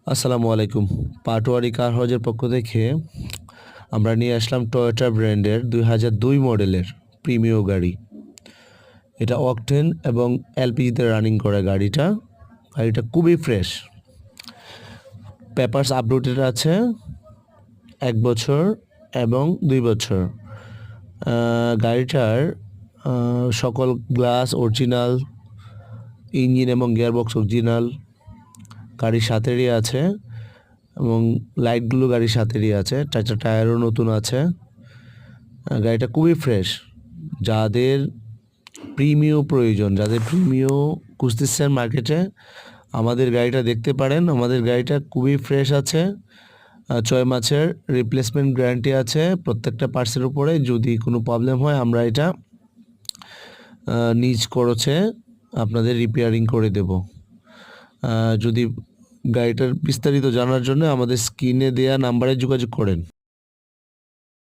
আসসালামু আলাইকুম। পাটোয়ারি কার হাউজের পক্ষ থেকে আমরা নিয়ে আসলাম টয়োটা ব্র্যান্ডের 2002 মডেলের প্রিমিয় গাড়ি। এটা অকটেন এবং এলপিজিতে রানিং করে গাড়িটা। গাড়িটা খুবই ফ্রেশ। পেপারস আপডেটেড আছে 1 বছর এবং 2 বছর। গাড়িটার সকল গ্লাস অরিজিনাল, ইঞ্জিন এবং গিয়ারবক্স অরিজিনাল, গাড়ির সাথেরই আছে এবং লাইটগুলো গাড়ির সাথেরই আছে। চারটা টায়ারও নতুন আছে। গাড়িটা খুবই ফ্রেশ। যাদের প্রিমিয় প্রয়োজন, যাদের প্রিমিয় খুঁজতেছেন মার্কেটে, আমাদের গাড়িটা দেখতে পারেন। আমাদের গাড়িটা খুবই ফ্রেশ আছে। 6 মাসের রিপ্লেসমেন্ট গ্যারান্টি আছে প্রত্যেকটা পার্টসের উপরে। যদি কোনো প্রবলেম হয় আমরা এটা নিজ খরচে আপনাদের রিপেয়ারিং করে দেব। যদি গাড়িটার বিস্তারিত জানার জন্য আমাদের স্ক্রিনে দেওয়া নাম্বারে যোগাযোগ করেন।